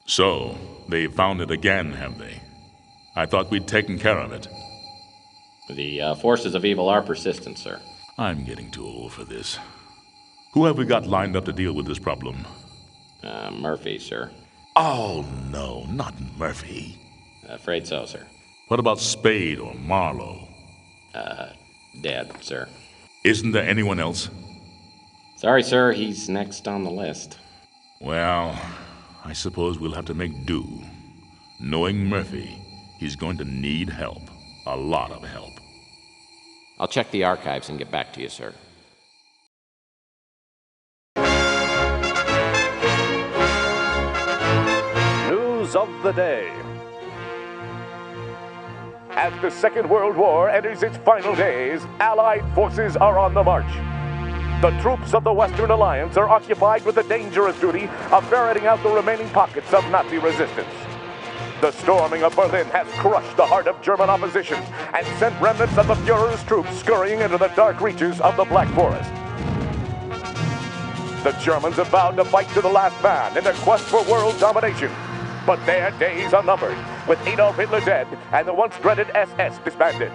So, they found it again, have they? I thought we'd taken care of it. The forces of evil are persistent, sir. I'm getting too old for this. Who have we got lined up to deal with this problem? Murphy, sir. Oh, no, not Murphy. Afraid so, sir. What about Spade or Marlowe? Dead, sir. Isn't there anyone else? Sorry, sir, he's next on the list. Well, I suppose we'll have to make do. Knowing Murphy, he's going to need help. A lot of help. I'll check the archives and get back to you, sir. News of the day. As the Second World War enters its final days, Allied forces are on the march. The troops of the Western Alliance are occupied with the dangerous duty of ferreting out the remaining pockets of Nazi resistance. The storming of Berlin has crushed the heart of German opposition and sent remnants of the Fuhrer's troops scurrying into the dark reaches of the Black Forest. The Germans have vowed to fight to the last man in their quest for world domination. But their days are numbered, with Adolf Hitler dead and the once dreaded SS disbanded.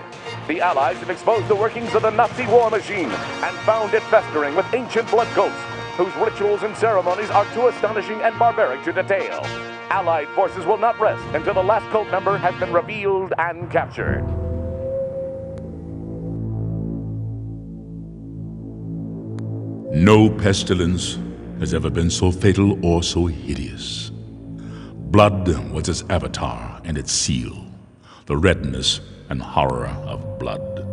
The Allies have exposed the workings of the Nazi war machine and found it festering with ancient blood cults, whose rituals and ceremonies are too astonishing and barbaric to detail. Allied forces will not rest until the last cult member has been revealed and captured. No pestilence has ever been so fatal or so hideous. Blood was its avatar and its seal, the redness and horror of blood.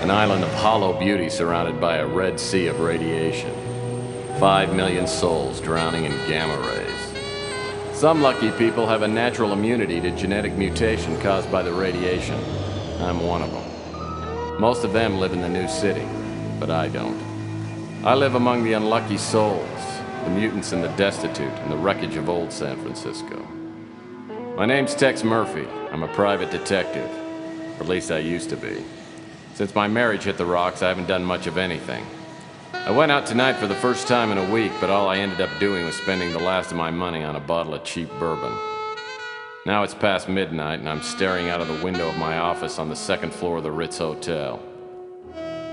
An island of hollow beauty surrounded by a red sea of radiation. 5 million souls drowning in gamma rays. Some lucky people have a natural immunity to genetic mutation caused by the radiation. I'm one of them. Most of them live in the new city, but I don't. I live among the unlucky souls, the mutants and the destitute, and the wreckage of old San Francisco. My name's Tex Murphy. I'm a private detective. Or at least I used to be. Since my marriage hit the rocks, I haven't done much of anything. I went out tonight for the first time in a week, but all I ended up doing was spending the last of my money on a bottle of cheap bourbon. Now it's past midnight, and I'm staring out of the window of my office on the second floor of the Ritz Hotel.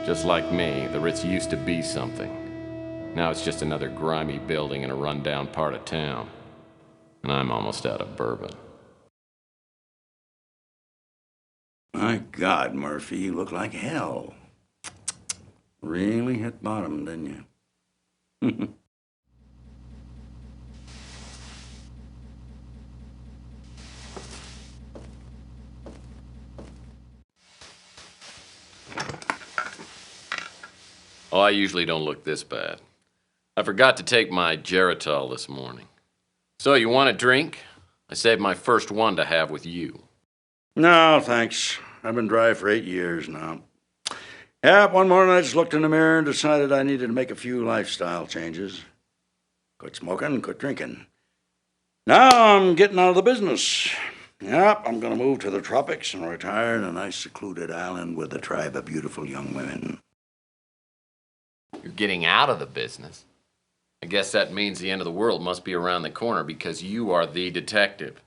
Just like me, the Ritz used to be something. Now it's just another grimy building in a rundown part of town. And I'm almost out of bourbon. My God, Murphy, you look like hell. Really hit bottom, didn't you? Oh, I usually don't look this bad. I forgot to take my Geritol this morning. So, you want a drink? I saved my first one to have with you. No, thanks. I've been dry for 8 years now. Yeah, one morning I just looked in the mirror and decided I needed to make a few lifestyle changes. Quit smoking, quit drinking. Now I'm getting out of the business. Yep, I'm going to move to the tropics and retire in a nice secluded island with a tribe of beautiful young women. You're getting out of the business? I guess that means the end of the world must be around the corner because you are the detective.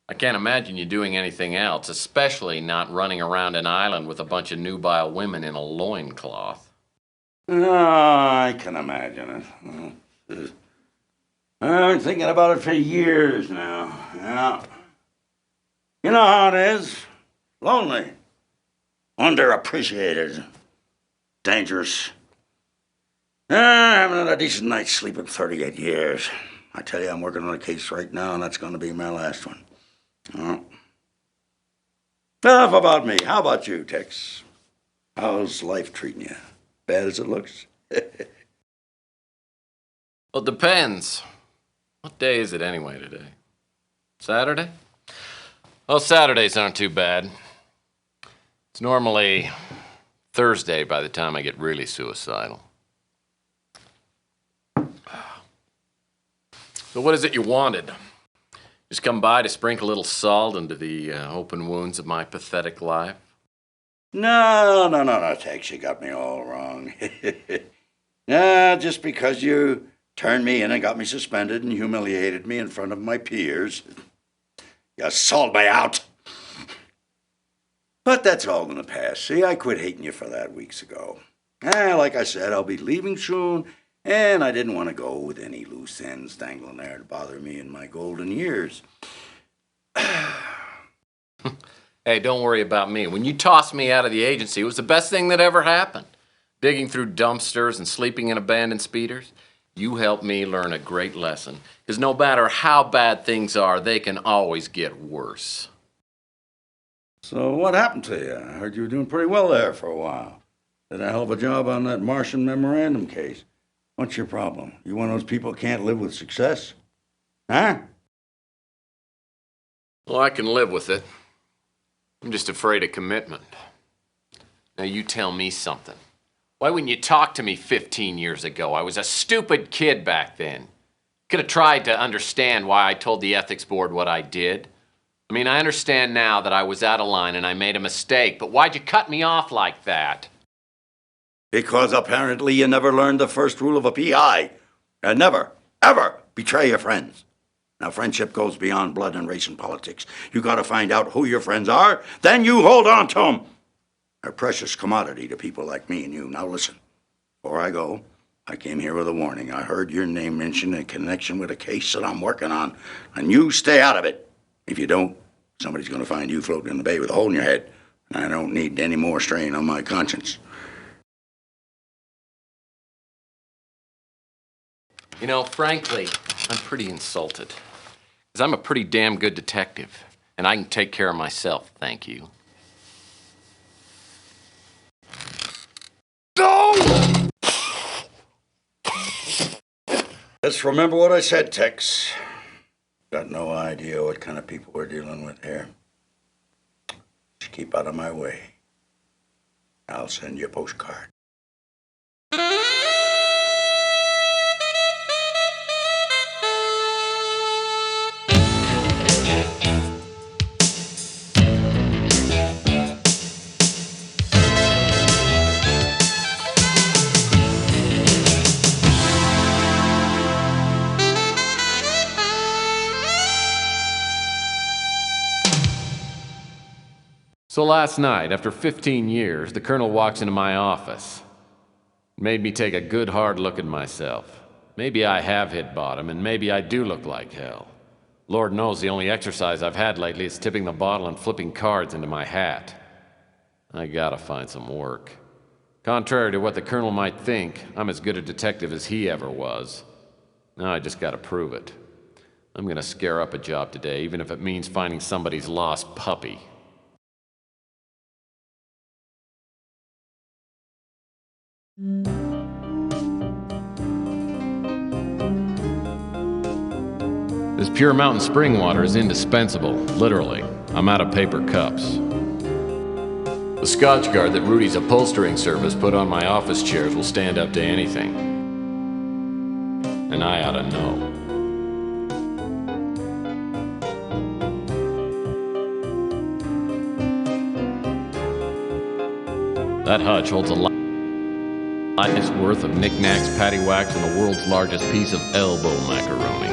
I can't imagine you doing anything else, especially not running around an island with a bunch of nubile women in a loincloth. Oh, I can imagine it. I've been thinking about it for years now. Yeah. You know how it is. Lonely. Underappreciated. Dangerous. I haven't had a decent night's sleep in 38 years. I tell you, I'm working on a case right now, and that's going to be my last one. Oh. Enough about me. How about you, Tex? How's life treating you? Bad as it looks? Well, it depends. What day is it anyway today? Saturday? Well, Saturdays aren't too bad. It's normally Thursday by the time I get really suicidal. So what is it you wanted? Just come by to sprinkle a little salt into the open wounds of my pathetic life? No, Tex, you got me all wrong. Just because you turned me in and got me suspended and humiliated me in front of my peers. You sold me out. But that's all in the past. See, I quit hating you for that weeks ago. Like I said, I'll be leaving soon, and I didn't want to go with any loose ends dangling there to bother me in my golden years. Hey, don't worry about me. When you tossed me out of the agency, it was the best thing that ever happened. Digging through dumpsters and sleeping in abandoned speeders. You helped me learn a great lesson. Because no matter how bad things are, they can always get worse. So what happened to you? I heard you were doing pretty well there for a while. Did a hell of a job on that Martian memorandum case. What's your problem? You one of those people who can't live with success? Huh? Well, I can live with it. I'm just afraid of commitment. Now you tell me something. Why wouldn't you talk to me 15 years ago? I was a stupid kid back then. Could have tried to understand why I told the ethics board what I did. I mean, I understand now that I was out of line and I made a mistake, but why'd you cut me off like that? Because apparently you never learned the first rule of a PI. And never, ever betray your friends. Now, friendship goes beyond blood and race and politics. You gotta find out who your friends are, then you hold on to them. They're a precious commodity to people like me and you. Now listen, before I go, I came here with a warning. I heard your name mentioned in connection with a case that I'm working on, and you stay out of it. If you don't, somebody's gonna find you floating in the bay with a hole in your head, and I don't need any more strain on my conscience. You know, frankly, I'm pretty insulted. Because I'm a pretty damn good detective, and I can take care of myself, thank you. No! Just remember what I said, Tex. Got no idea what kind of people we're dealing with here. Just keep out of my way. I'll send you a postcard. So last night, after 15 years, the colonel walks into my office. It made me take a good hard look at myself. Maybe I have hit bottom, and maybe I do look like hell. Lord knows the only exercise I've had lately is tipping the bottle and flipping cards into my hat. I gotta find some work. Contrary to what the colonel might think, I'm as good a detective as he ever was. Now I just gotta prove it. I'm gonna scare up a job today, even if it means finding somebody's lost puppy. Mm. This pure mountain spring water is indispensable, literally. I'm out of paper cups. The Scotch guard that Rudy's upholstering service put on my office chairs will stand up to anything. And I ought to know. That hutch holds a life's worth of knickknacks, paddywhacks, and the world's largest piece of elbow macaroni.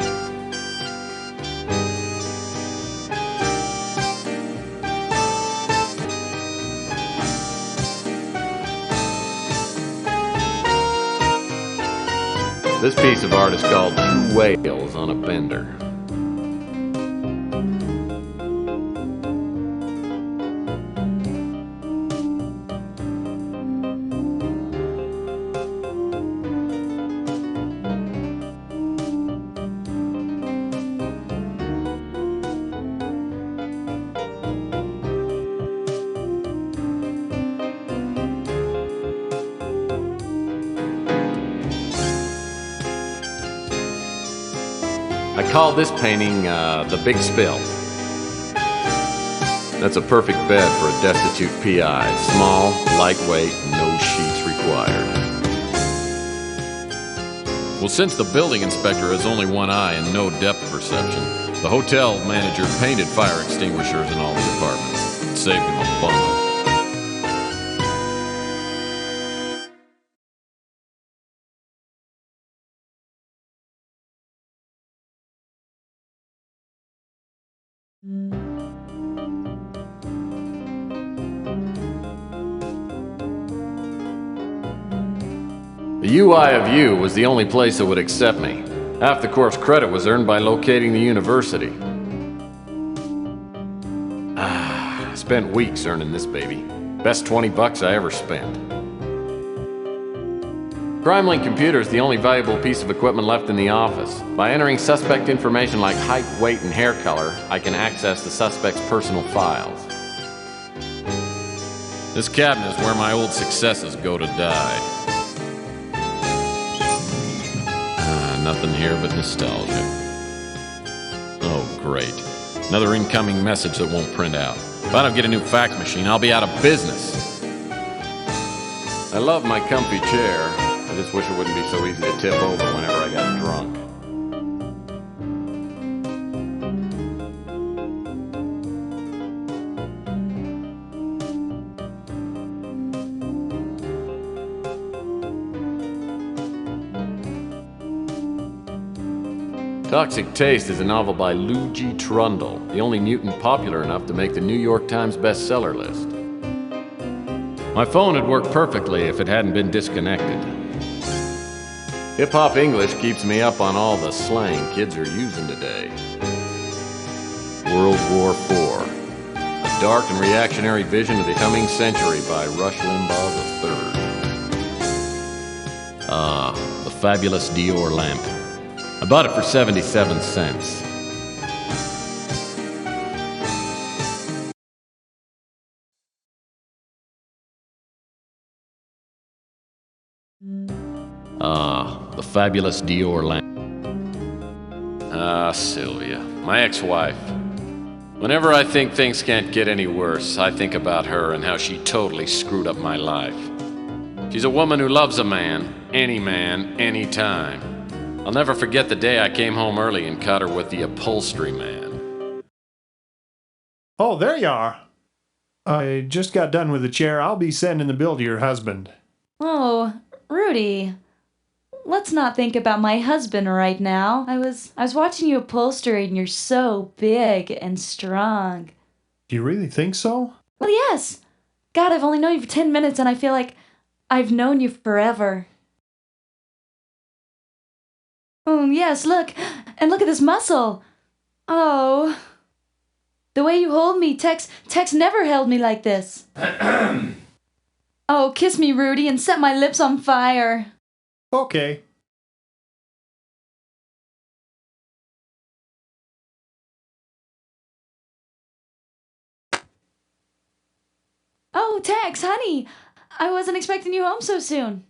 This piece of art is called Two Whales on a Bender. I call this painting The Big Spill. That's a perfect bed for a destitute PI. Small, lightweight, no sheets required. Well, since the building inspector has only one eye and no depth perception, the hotel manager painted fire extinguishers in all the apartments. It saved him a bundle. The UI of U was the only place that would accept me. Half the course credit was earned by locating the university. I spent weeks earning this baby. Best $20 I ever spent. CrimeLink Computer is the only valuable piece of equipment left in the office. By entering suspect information like height, weight, and hair color, I can access the suspect's personal files. This cabinet is where my old successes go to die. Nothing here but nostalgia. Oh, great. Another incoming message that won't print out. If I don't get a new fax machine, I'll be out of business. I love my comfy chair. I just wish it wouldn't be so easy to tip over whenever I got drunk. Toxic Taste is a novel by Lou G. Trundle, the only mutant popular enough to make the New York Times bestseller list. My phone would work perfectly if it hadn't been disconnected. Hip-hop English keeps me up on all the slang kids are using today. World War IV, a dark and reactionary vision of the coming century by Rush Limbaugh III. The fabulous Dior lamp. I bought it for 77 cents. The fabulous Dior lamp. Sylvia, my ex-wife. Whenever I think things can't get any worse, I think about her and how she totally screwed up my life. She's a woman who loves a man, any time. I'll never forget the day I came home early and caught her with the upholstery man. Oh, there you are. I just got done with the chair. I'll be sending the bill to your husband. Oh, Rudy. Let's not think about my husband right now. I was watching you upholster and you're so big and strong. Do you really think so? Well, yes. God, I've only known you for 10 minutes and I feel like I've known you forever. Oh, yes, look. And look at this muscle. Oh. The way you hold me, Tex never held me like this. Oh, kiss me, Rudy, and set my lips on fire. Okay. Oh, Tex, honey. I wasn't expecting you home so soon.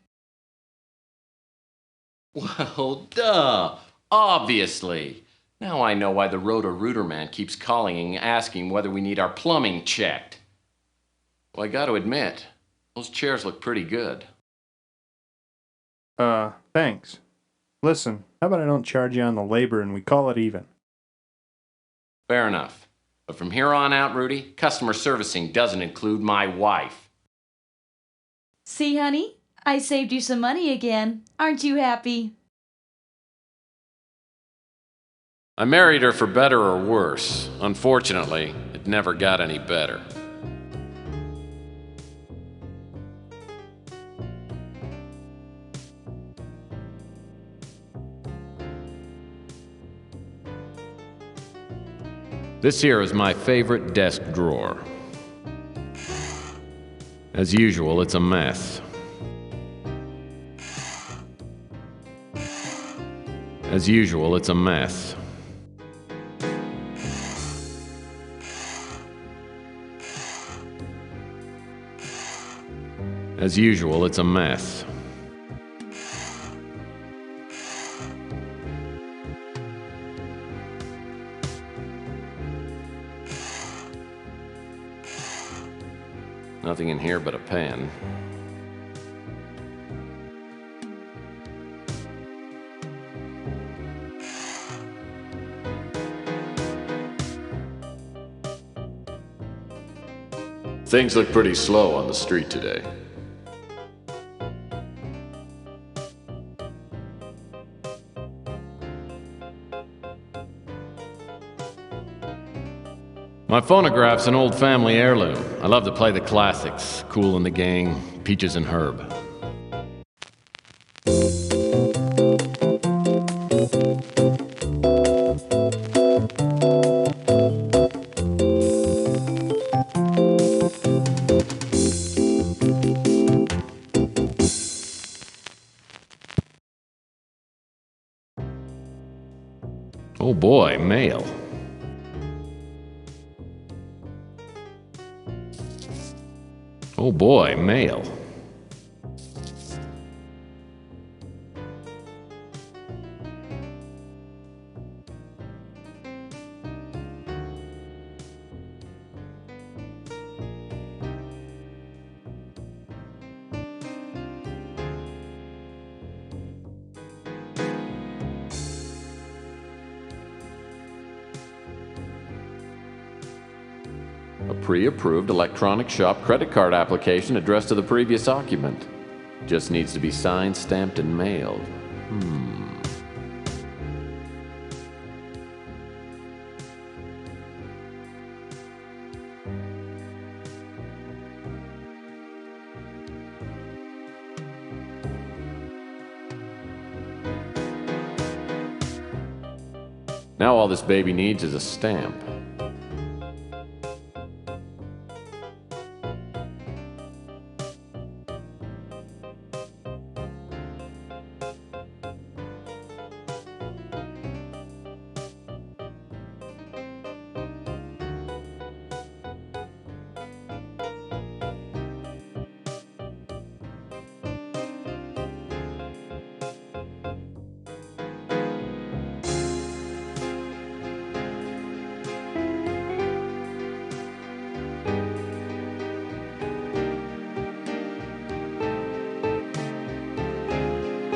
Well, duh. Obviously. Now I know why the Roto-Rooter man keeps calling and asking whether we need our plumbing checked. Well, I gotta admit, those chairs look pretty good. Thanks. Listen, how about I don't charge you on the labor and we call it even? Fair enough. But from here on out, Rudy, customer servicing doesn't include my wife. See, honey? I saved you some money again. Aren't you happy? I married her for better or worse. Unfortunately, it never got any better. This here is my favorite desk drawer. As usual, it's a mess. As usual, it's a mess. As usual, it's a mess. Nothing in here but a pen. Things look pretty slow on the street today. My phonograph's an old family heirloom. I love to play the classics. Kool and the Gang, Peaches and Herb. Oh boy, mail. Oh boy, mail. A pre-approved electronic shop credit card application addressed to the previous occupant. Just needs to be signed, stamped, and mailed. Now all this baby needs is a stamp.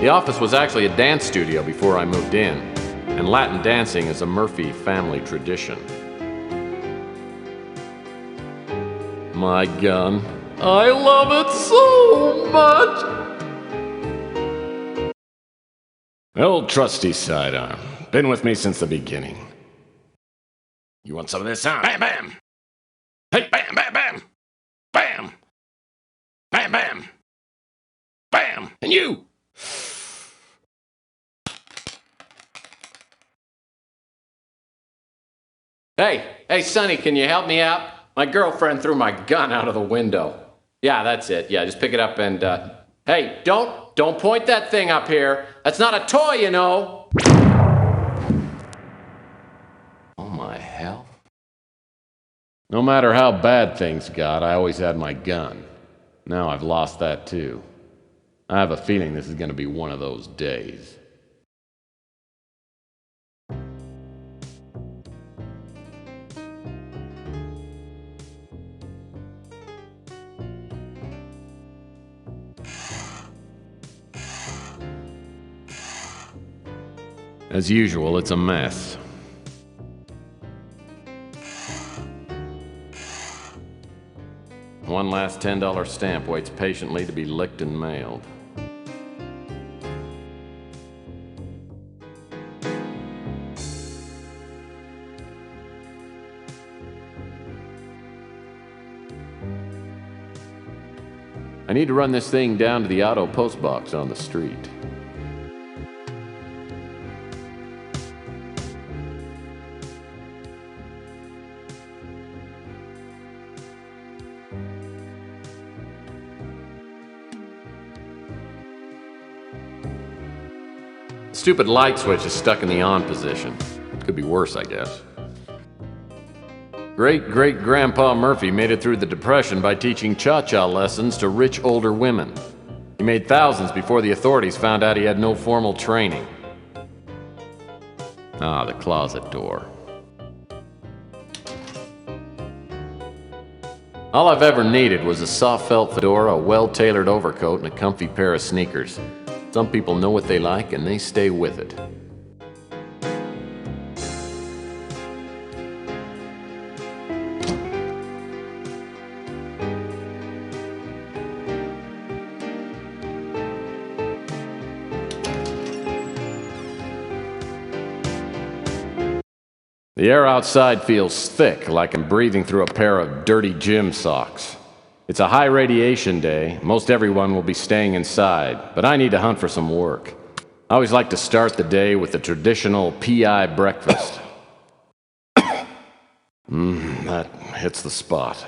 The office was actually a dance studio before I moved in, and Latin dancing is a Murphy family tradition. My gun. I love it so much! Old trusty sidearm. Been with me since the beginning. You want some of this, huh? Bam, bam! Hey, bam, bam, bam! Bam! Bam, bam! Bam! And you! Hey, Sonny, can you help me out? My girlfriend threw my gun out of the window. Yeah, that's it. Yeah, just pick it up and, hey, don't point that thing up here. That's not a toy, you know. Oh, my hell. No matter how bad things got, I always had my gun. Now I've lost that, too. I have a feeling this is going to be one of those days. As usual, it's a mess. One last $10 stamp waits patiently to be licked and mailed. I need to run this thing down to the auto post box on the street. The stupid light switch is stuck in the on position. Could be worse, I guess. Great-great-grandpa Murphy made it through the Depression by teaching cha-cha lessons to rich older women. He made thousands before the authorities found out he had no formal training. Ah, the closet door. All I've ever needed was a soft felt fedora, a well-tailored overcoat, and a comfy pair of sneakers. Some people know what they like, and they stay with it. The air outside feels thick, like I'm breathing through a pair of dirty gym socks. It's a high radiation day. Most everyone will be staying inside, but I need to hunt for some work. I always like to start the day with the traditional PI breakfast. That hits the spot.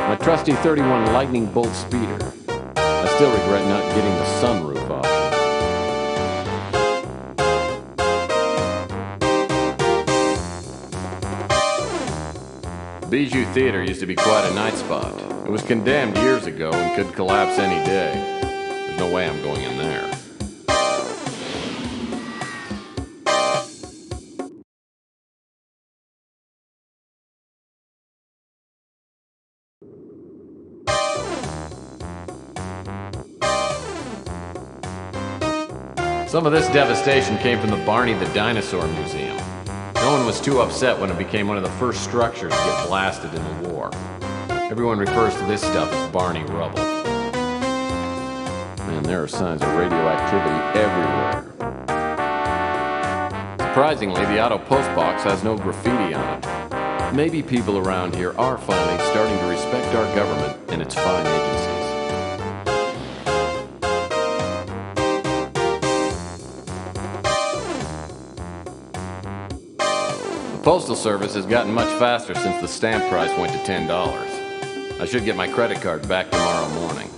My trusty 31 Lightning Bolt speeder. I still regret not getting the sunroof option. Bijou Theater used to be quite a night spot. It was condemned years ago and could collapse any day. There's no way I'm going in there. Some of this devastation came from the Barney the Dinosaur Museum. No one was too upset when it became one of the first structures to get blasted in the war. Everyone refers to this stuff as Barney rubble. Man, there are signs of radioactivity everywhere. Surprisingly, the auto post box has no graffiti on it. Maybe people around here are finally starting to respect our government and its fine agencies. The Postal Service has gotten much faster since the stamp price went to $10. I should get my credit card back tomorrow morning.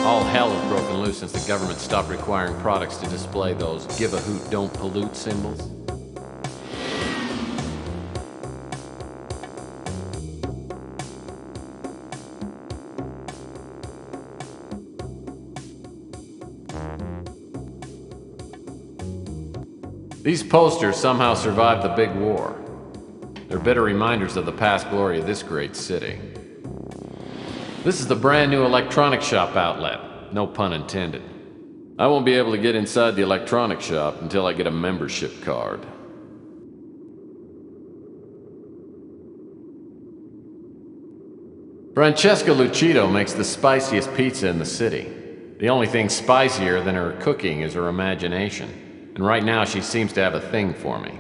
All hell has broken loose since the government stopped requiring products to display those "give a hoot, don't pollute" symbols. These posters somehow survived the big war. They're bitter reminders of the past glory of this great city. This is the brand new electronics shop outlet. No pun intended. I won't be able to get inside the electronics shop until I get a membership card. Francesca Lucido makes the spiciest pizza in the city. The only thing spicier than her cooking is her imagination. And right now she seems to have a thing for me.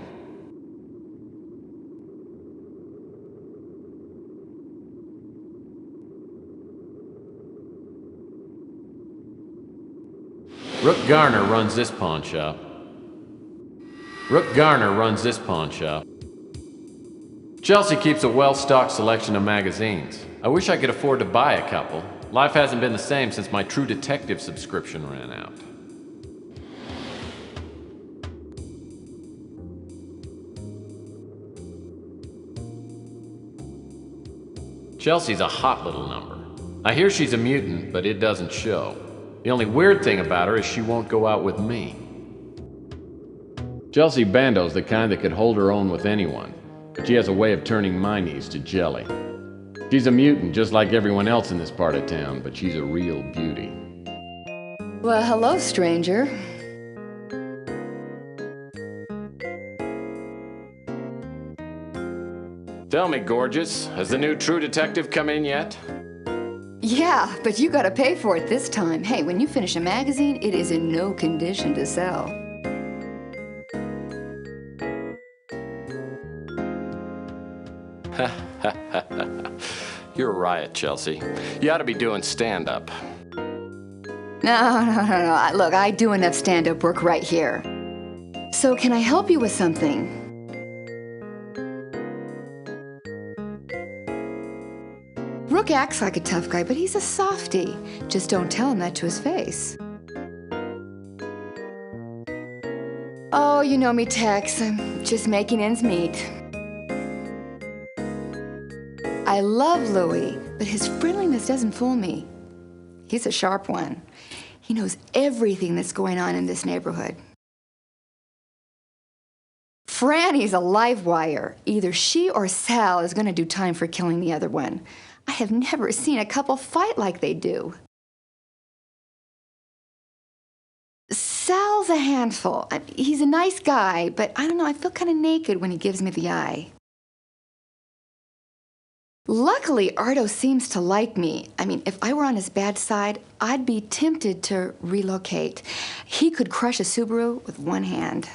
Rook Garner runs this pawn shop. Rook Garner runs this pawn shop. Chelsea keeps a well-stocked selection of magazines. I wish I could afford to buy a couple. Life hasn't been the same since my True Detective subscription ran out. Chelsea's a hot little number. I hear she's a mutant, but it doesn't show. The only weird thing about her is she won't go out with me. Chelsea Bando's the kind that could hold her own with anyone, but she has a way of turning my knees to jelly. She's a mutant just like everyone else in this part of town, but she's a real beauty. Well, hello, stranger. Tell me, gorgeous, has the new True Detective come in yet? Yeah, but you gotta pay for it this time. Hey, when you finish a magazine, it is in no condition to sell. You're a riot, Chelsea. You ought to be doing stand-up. No. Look, I do enough stand-up work right here. So can I help you with something? Rook acts like a tough guy, but he's a softie. Just don't tell him that to his face. Oh, you know me, Tex. I'm just making ends meet. I love Louis, but his friendliness doesn't fool me. He's a sharp one. He knows everything that's going on in this neighborhood. Franny's a live wire. Either she or Sal is going to do time for killing the other one. I have never seen a couple fight like they do. Sal's a handful. He's a nice guy, but I don't know, I feel kind of naked when he gives me the eye. Luckily, Ardo seems to like me. I mean, if I were on his bad side, I'd be tempted to relocate. He could crush a Subaru with one hand.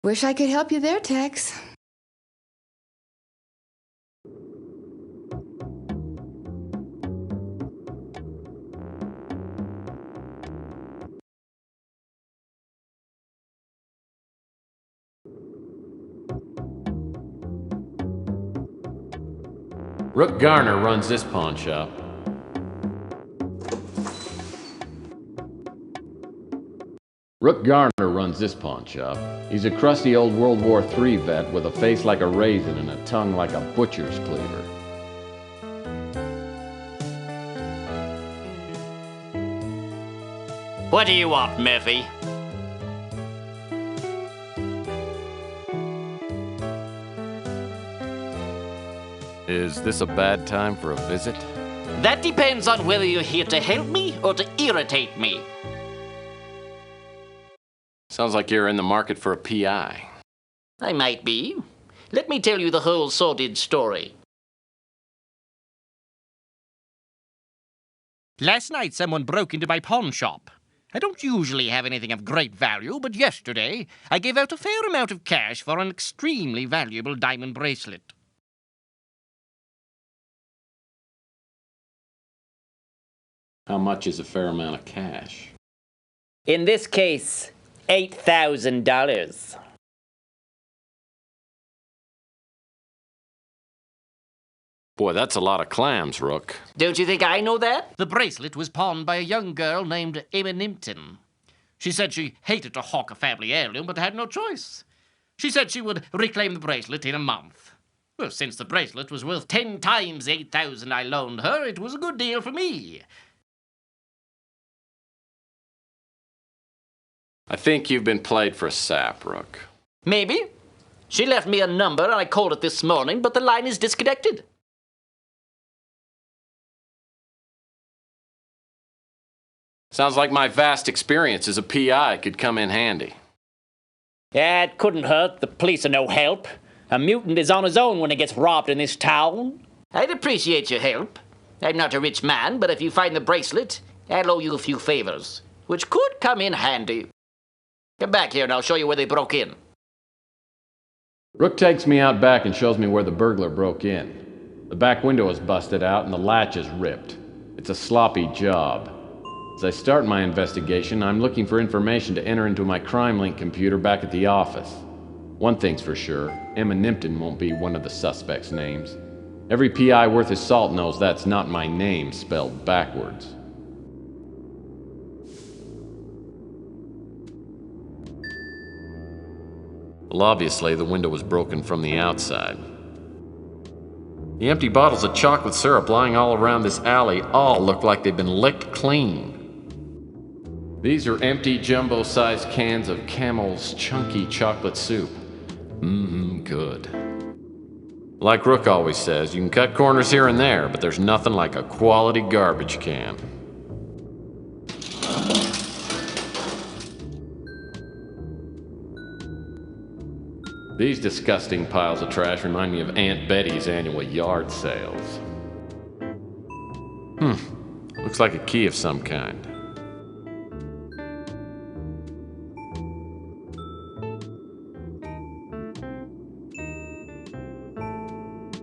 Wish I could help you there, Tex. Rook Garner runs this pawn shop. Rook Garner runs this pawn shop. He's a crusty old World War III vet with a face like a raisin and a tongue like a butcher's cleaver. What do you want, Murphy? Is this a bad time for a visit? That depends on whether you're here to help me or to irritate me. Sounds like you're in the market for a PI. I might be. Let me tell you the whole sordid story. Last night, someone broke into my pawn shop. I don't usually have anything of great value, but yesterday I gave out a fair amount of cash for an extremely valuable diamond bracelet. How much is a fair amount of cash? In this case, $8,000. Boy, that's a lot of clams, Rook. Don't you think I know that? The bracelet was pawned by a young girl named Emma Nimpton. She said she hated to hawk a family heirloom, but had no choice. She said she would reclaim the bracelet in a month. Well, since the bracelet was worth 10 times the $8,000 I loaned her, it was a good deal for me. I think you've been played for a sap, Rook. Maybe. She left me a number and I called it this morning, but the line is disconnected. Sounds like my vast experience as a PI could come in handy. Yeah, it couldn't hurt. The police are no help. A mutant is on his own when he gets robbed in this town. I'd appreciate your help. I'm not a rich man, but if you find the bracelet, I'll owe you a few favors, which could come in handy. Come back here and I'll show you where they broke in. Rook takes me out back and shows me where the burglar broke in. The back window is busted out and the latch is ripped. It's a sloppy job. As I start my investigation, I'm looking for information to enter into my CrimeLink computer back at the office. One thing's for sure, Emma Nimpton won't be one of the suspects' names. Every PI worth his salt knows that's not my name spelled backwards. Well, obviously, the window was broken from the outside. The empty bottles of chocolate syrup lying all around this alley all look like they've been licked clean. These are empty jumbo-sized cans of Camel's chunky chocolate soup. Good. Like Rook always says, you can cut corners here and there, but there's nothing like a quality garbage can. These disgusting piles of trash remind me of Aunt Betty's annual yard sales. Looks like a key of some kind.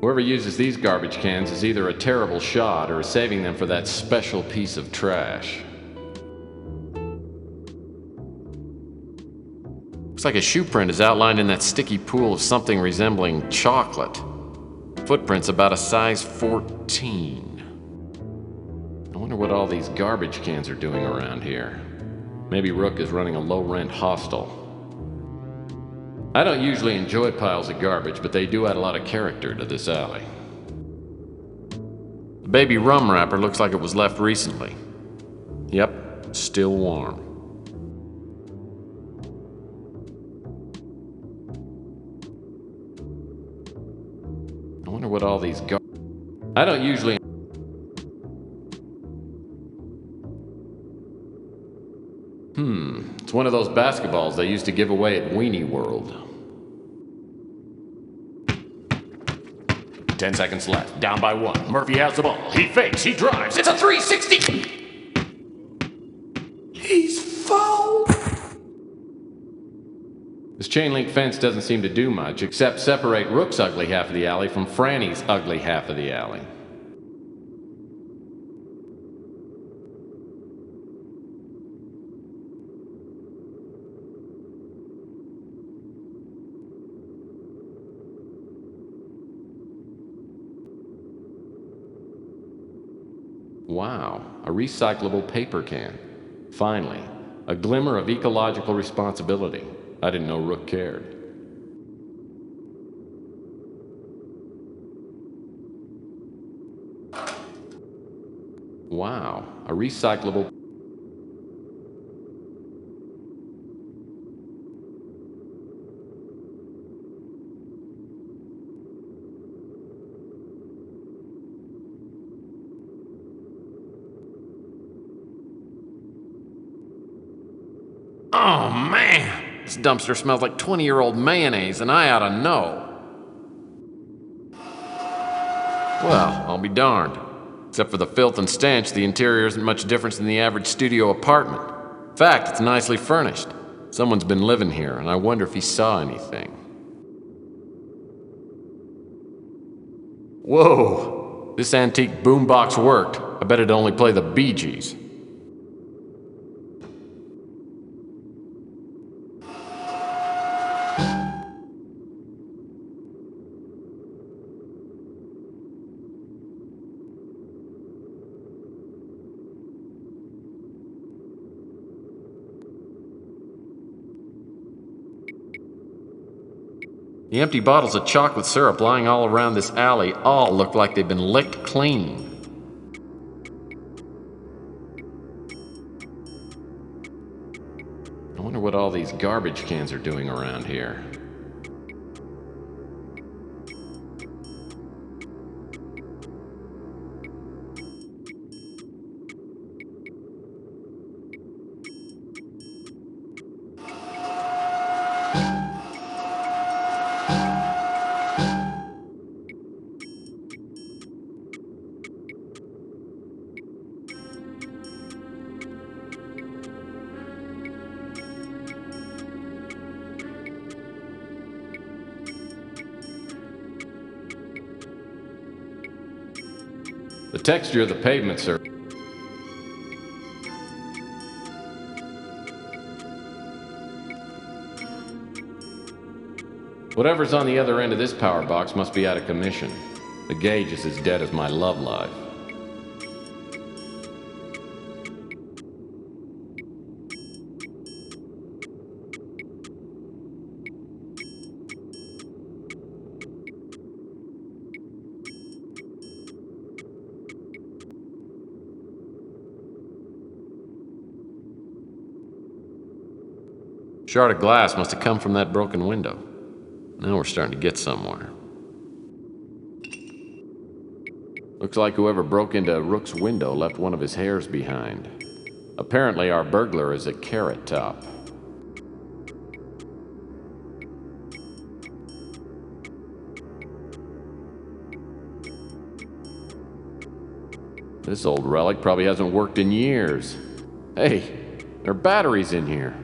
Whoever uses these garbage cans is either a terrible shot or is saving them for that special piece of trash. Looks like a shoe print is outlined in that sticky pool of something resembling chocolate. Footprints about a size 14. I wonder what all these garbage cans are doing around here. Maybe Rook is running a low-rent hostel. I don't usually enjoy piles of garbage, but they do add a lot of character to this alley. The baby rum wrapper looks like it was left recently. Yep, still warm. I wonder what all these I don't usually... It's one of those basketballs they used to give away at Weenie World. 10 seconds left. Down by 1. Murphy has the ball. He fakes. He drives. It's a 360. He's fouled. This chain link fence doesn't seem to do much except separate Rook's ugly half of the alley from Franny's ugly half of the alley. Wow, a recyclable paper can. Finally, a glimmer of ecological responsibility. I didn't know Rook cared. Wow, a recyclable... Oh, man! This dumpster smells like 20-year-old mayonnaise, and I ought to know. Well, I'll be darned. Except for the filth and stench, the interior isn't much different than the average studio apartment. In fact, it's nicely furnished. Someone's been living here, and I wonder if he saw anything. Whoa! This antique boombox worked. I bet it'd only play the Bee Gees. The empty bottles of chocolate syrup lying all around this alley all look like they've been licked clean. I wonder what all these garbage cans are doing around here. The texture of the pavements are... Whatever's on the other end of this power box must be out of commission. The gauge is as dead as my love life. Shard of glass must have come from that broken window. Now we're starting to get somewhere. Looks like whoever broke into Rook's window left one of his hairs behind. Apparently our burglar is a carrot top. This old relic probably hasn't worked in years. Hey, there are batteries in here.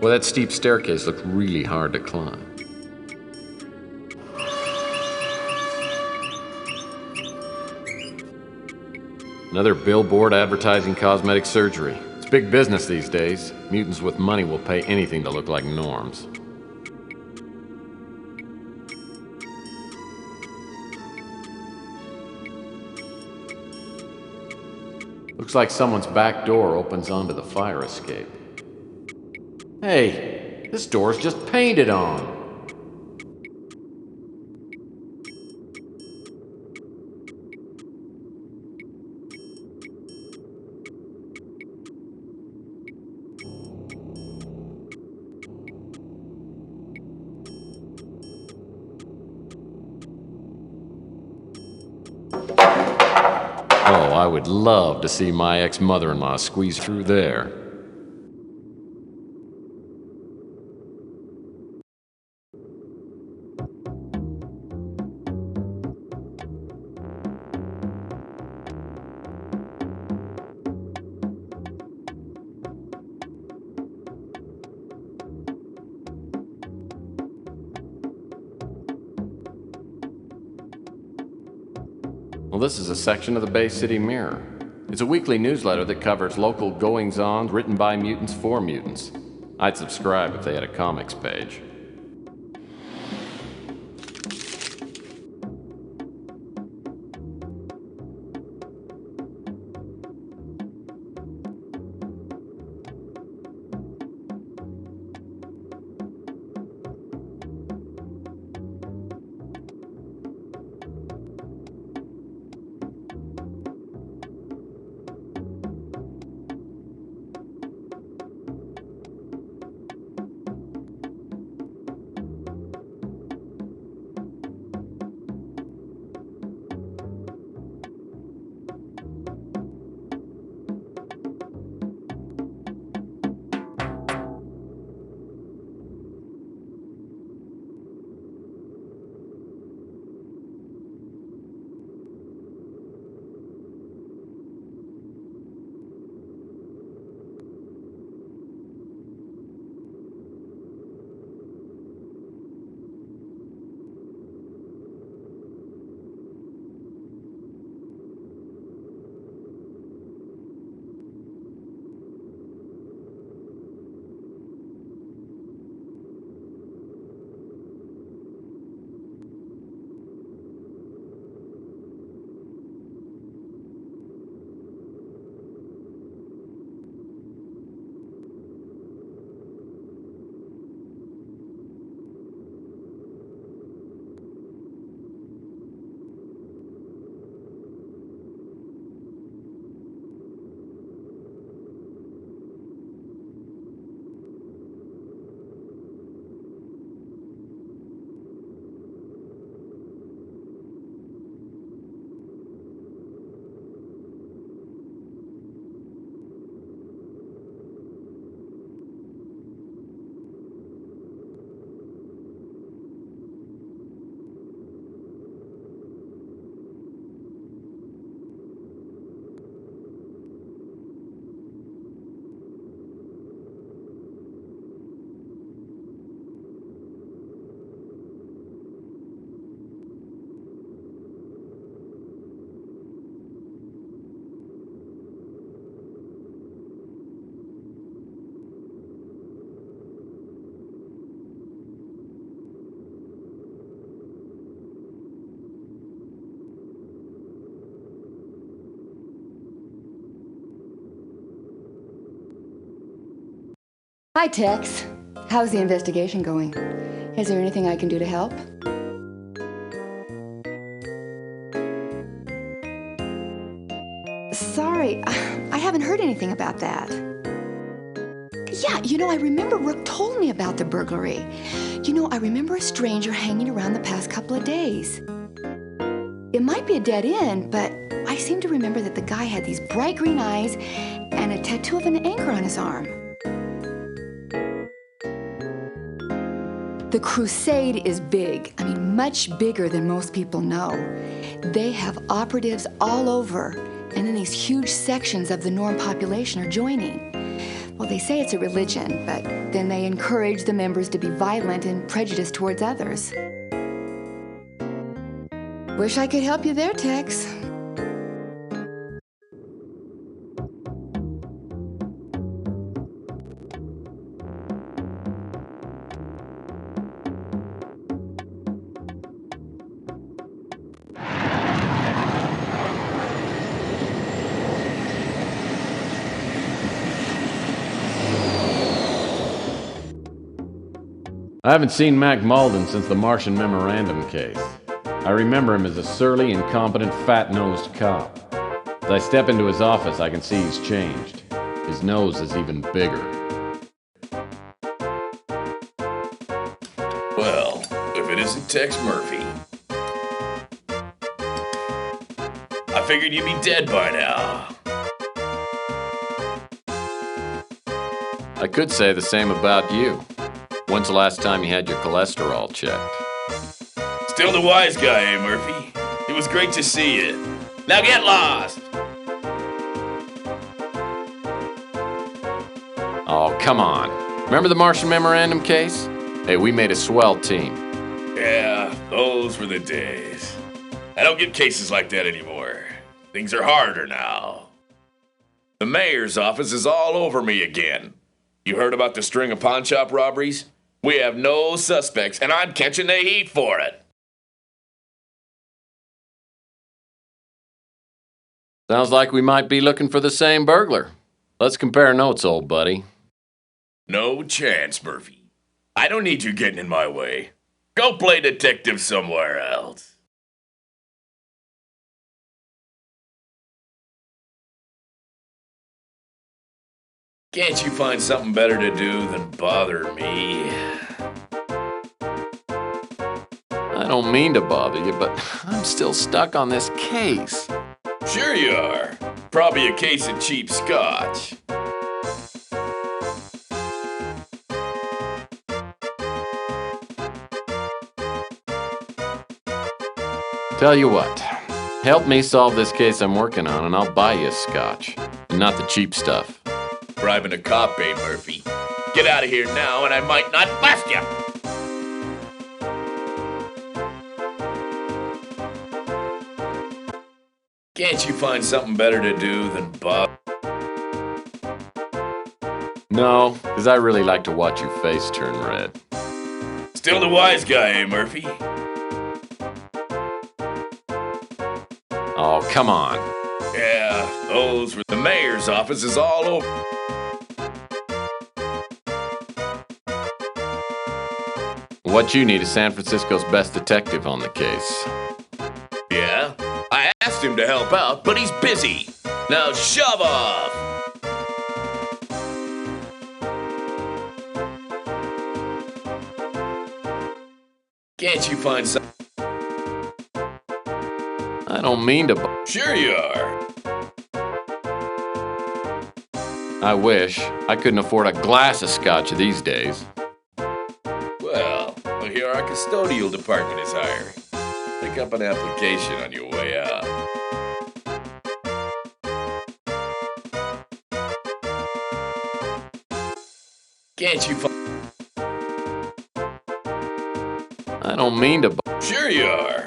Well, that steep staircase looked really hard to climb. Another billboard advertising cosmetic surgery. It's big business these days. Mutants with money will pay anything to look like norms. Looks like someone's back door opens onto the fire escape. Hey, this door's just painted on. Oh, I would love to see my ex-mother-in-law squeeze through there. Well, this is a section of the Bay City Mirror. It's a weekly newsletter that covers local goings-on written by mutants for mutants. I'd subscribe if they had a comics page. Hi, Tex. How's the investigation going? Is there anything I can do to help? Sorry, I haven't heard anything about that. Yeah, I remember Rook told me about the burglary. I remember a stranger hanging around the past couple of days. It might be a dead end, but I seem to remember that the guy had these bright green eyes and a tattoo of an anchor on his arm. The Crusade is big. I mean, much bigger than most people know. They have operatives all over, and then these huge sections of the Norm population are joining. Well, they say it's a religion, but then they encourage the members to be violent and prejudiced towards others. Wish I could help you there, Tex. I haven't seen Mac Malden since the Martian Memorandum case. I remember him as a surly, incompetent, fat-nosed cop. As I step into his office, I can see he's changed. His nose is even bigger. Well, if it isn't Tex Murphy. I figured you'd be dead by now. I could say the same about you. When's the last time you had your cholesterol checked? Still the wise guy, eh, Murphy? It was great to see you. Now get lost! Oh, come on. Remember the Martian Memorandum case? Hey, we made a swell team. Yeah, those were the days. I don't get cases like that anymore. Things are harder now. The mayor's office is all over me again. You heard about the string of pawn shop robberies? We have no suspects, and I'm catching the heat for it. Sounds like we might be looking for the same burglar. Let's compare notes, old buddy. No chance, Murphy. I don't need you getting in my way. Go play detective somewhere else. Can't you find something better to do than bother me? I don't mean to bother you, but I'm still stuck on this case. Sure you are. Probably a case of cheap scotch. Tell you what, help me solve this case I'm working on and I'll buy you a scotch. And not the cheap stuff. Bribing a cop, eh, Murphy? Get out of here now and I might not bust you! Can't you find something better to do than bother? No, because I really like to watch your face turn red. Still the wise guy, eh, Murphy? Oh, come on. Yeah, those were the mayor's office is all over. What you need is San Francisco's best detective on the case. Yeah? I asked him to help out, but he's busy. Now shove off! Can't you find some... I don't mean to... Sure you are. I wish. I couldn't afford a glass of scotch these days. Well, here our custodial department is hiring. Pick up an application on your way out. Can't you find... I don't mean to... Sure you are.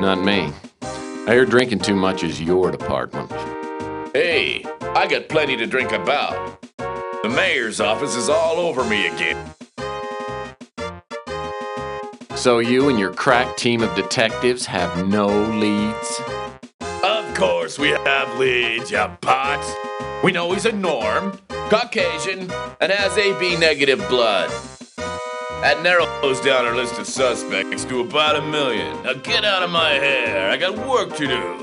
Not me. I hear drinking too much is your department. Hey, I got plenty to drink about. The mayor's office is all over me again. So you and your crack team of detectives have no leads? Of course we have leads, you pots. We know he's a Norm. Caucasian, and has AB negative blood. That narrows down our list of suspects to about 1 million. Now get out of my hair. I got work to do.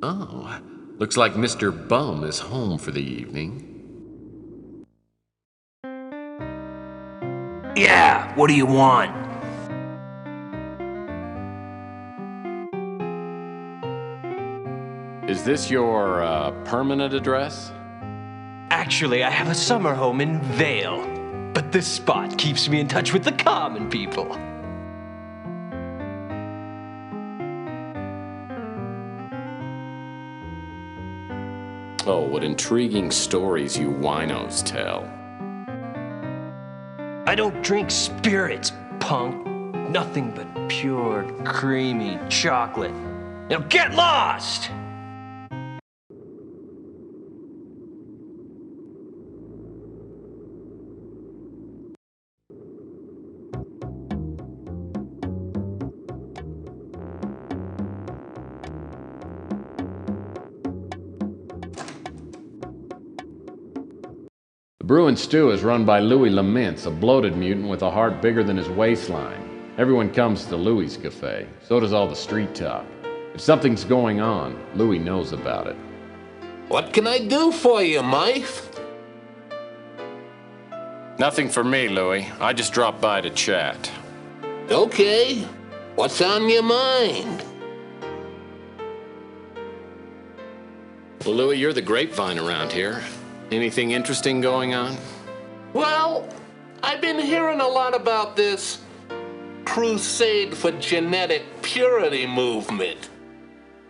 Oh, looks like Mr. Bum is home for the evening. Yeah, what do you want? Is this your permanent address? Actually, I have a summer home in Vale, but this spot keeps me in touch with the common people. Oh, what intriguing stories you winos tell. I don't drink spirits, punk. Nothing but pure, creamy chocolate. Now get lost! The Brew and Stew is run by Louis Lamintz, a bloated mutant with a heart bigger than his waistline. Everyone comes to Louis's cafe. So does all the street talk. If something's going on, Louis knows about it. What can I do for you, Mike? Nothing for me, Louis. I just dropped by to chat. Okay. What's on your mind? Well, Louis, you're the grapevine around here. Anything interesting going on? Well, I've been hearing a lot about this crusade for genetic purity movement.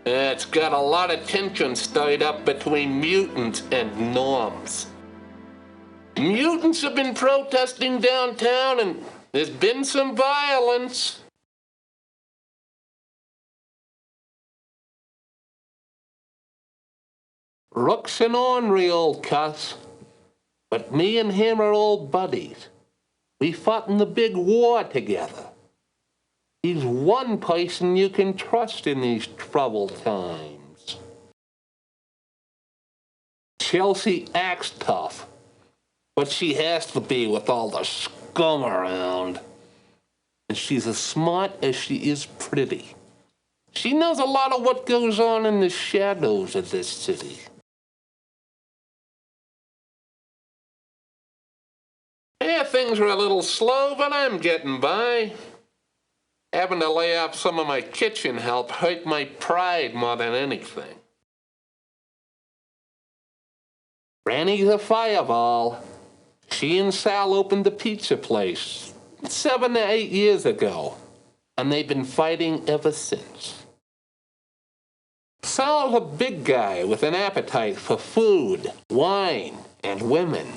It's got a lot of tension stirred up between mutants and norms. Mutants have been protesting downtown, and there's been some violence. Rook's an ornery old cuss, but me and him are old buddies. We fought in the big war together. He's one person you can trust in these troubled times. Chelsea acts tough, but she has to be with all the scum around. And she's as smart as she is pretty. She knows a lot of what goes on in the shadows of this city. Yeah, things are a little slow, but I'm getting by. Having to lay off some of my kitchen help hurt my pride more than anything. Granny's a fireball. She and Sal opened a pizza place 7 to 8 years ago, and they've been fighting ever since. Sal's a big guy with an appetite for food, wine, and women.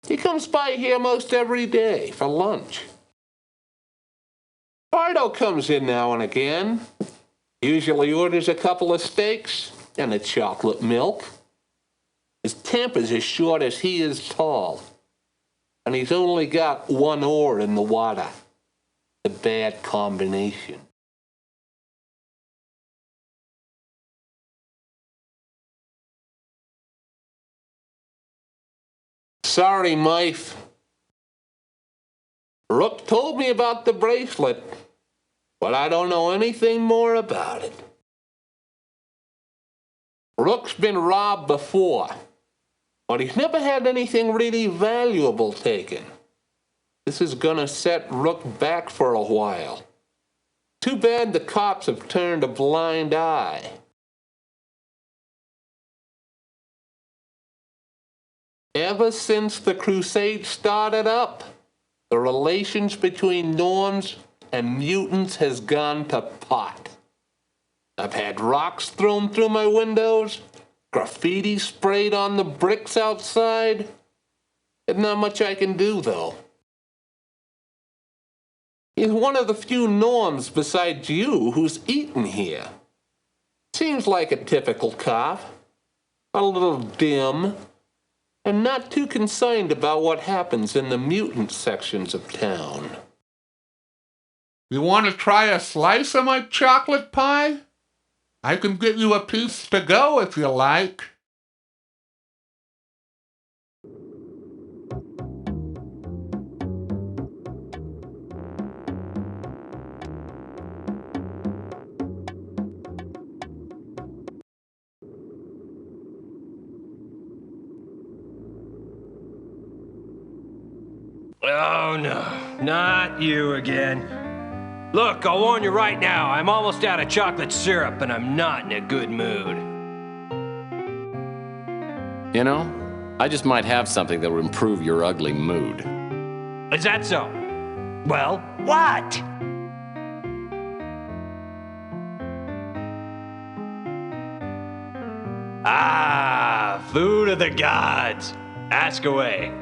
He comes by here most every day for lunch. Pardo comes in now and again. Usually orders a couple of steaks and a chocolate milk. His temper's as short as he is tall. And he's only got one oar in the water. A bad combination. Sorry, Mike. Rook told me about the bracelet, but I don't know anything more about it. Rook's been robbed before, but he's never had anything really valuable taken. This is gonna set Rook back for a while. Too bad the cops have turned a blind eye. Ever since the crusade started up, the relations between norms and mutants has gone to pot. I've had rocks thrown through my windows, graffiti sprayed on the bricks outside. There's not much I can do, though. He's one of the few norms besides you who's eaten here. Seems like a typical cop. A little dim, and not too concerned about what happens in the mutant sections of town. You want to try a slice of my chocolate pie? I can give you a piece to go if you like. Oh no, not you again. Look, I'll warn you right now, I'm almost out of chocolate syrup and I'm not in a good mood. You know, I just might have something that will improve your ugly mood. Is that so? Well, what? Ah, food of the gods. Ask away.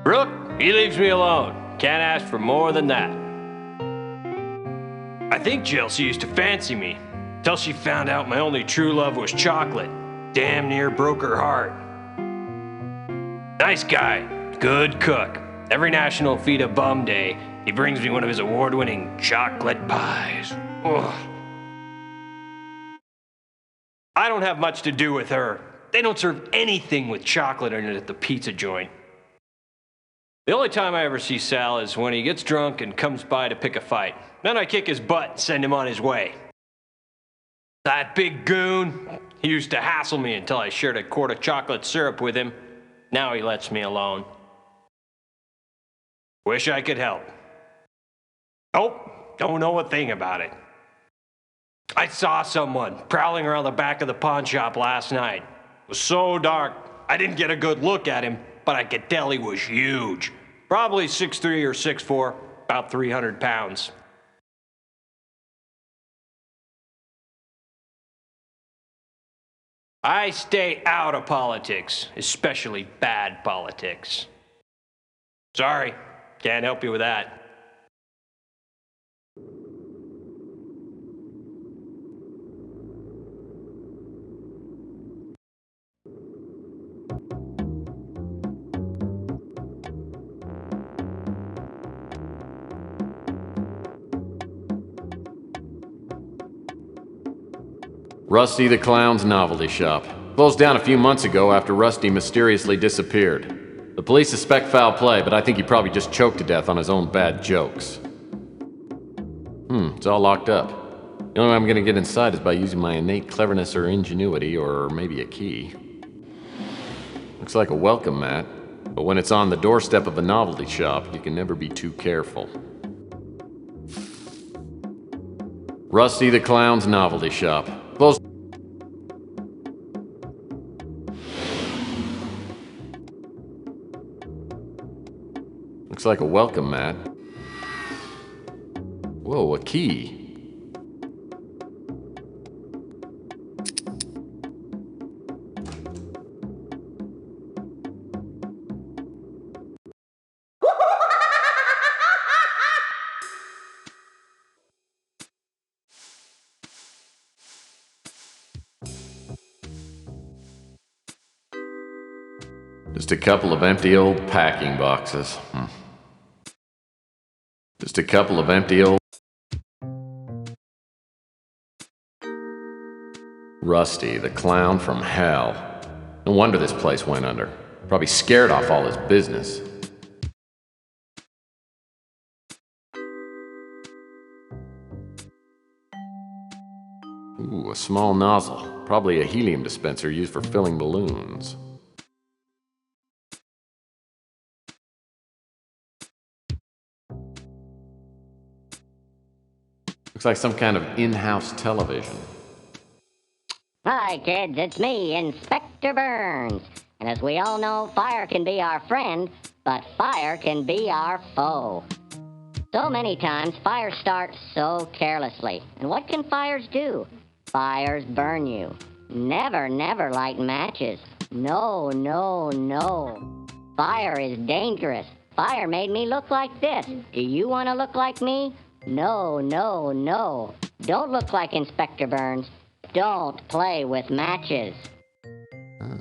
Brooke, he leaves me alone. Can't ask for more than that. I think Chelsea used to fancy me, till she found out my only true love was chocolate. Damn near broke her heart. Nice guy, good cook. Every National Feed a Bum Day, he brings me one of his award-winning chocolate pies. Ugh. I don't have much to do with her. They don't serve anything with chocolate in it at the pizza joint. The only time I ever see Sal is when he gets drunk and comes by to pick a fight. Then I kick his butt and send him on his way. That big goon, he used to hassle me until I shared a quart of chocolate syrup with him. Now he lets me alone. Wish I could help. Oh, don't know a thing about it. I saw someone prowling around the back of the pawn shop last night. It was so dark, I didn't get a good look at him, but I could tell he was huge. Probably 6'3" or 6'4", about 300 pounds. I stay out of politics, especially bad politics. Sorry, can't help you with that. Rusty the Clown's novelty shop. Closed down a few months ago after Rusty mysteriously disappeared. The police suspect foul play, but I think he probably just choked to death on his own bad jokes. It's all locked up. The only way I'm gonna get inside is by using my innate cleverness or ingenuity, or maybe a key. Looks like a welcome mat, but when it's on the doorstep of a novelty shop, you can never be too careful. Rusty the Clown's novelty shop. Closed. Looks like a welcome mat. Whoa, a key. Just a couple of empty old packing boxes. Just a couple of empty old... Rusty, the clown from hell. No wonder this place went under. Probably scared off all his business. Ooh, a small nozzle. Probably a helium dispenser used for filling balloons. Looks like some kind of in-house television. Hi, kids. It's me, Inspector Inspector Burns. And as we all know, fire can be our friend, but fire can be our foe. So many times, fires start so carelessly. And what can fires do? Fires burn you. Never, never light matches. No, no, no. Fire is dangerous. Fire made me look like this. Do you want to look like me? No, no, no. Don't look like Inspector Burns. Don't play with matches.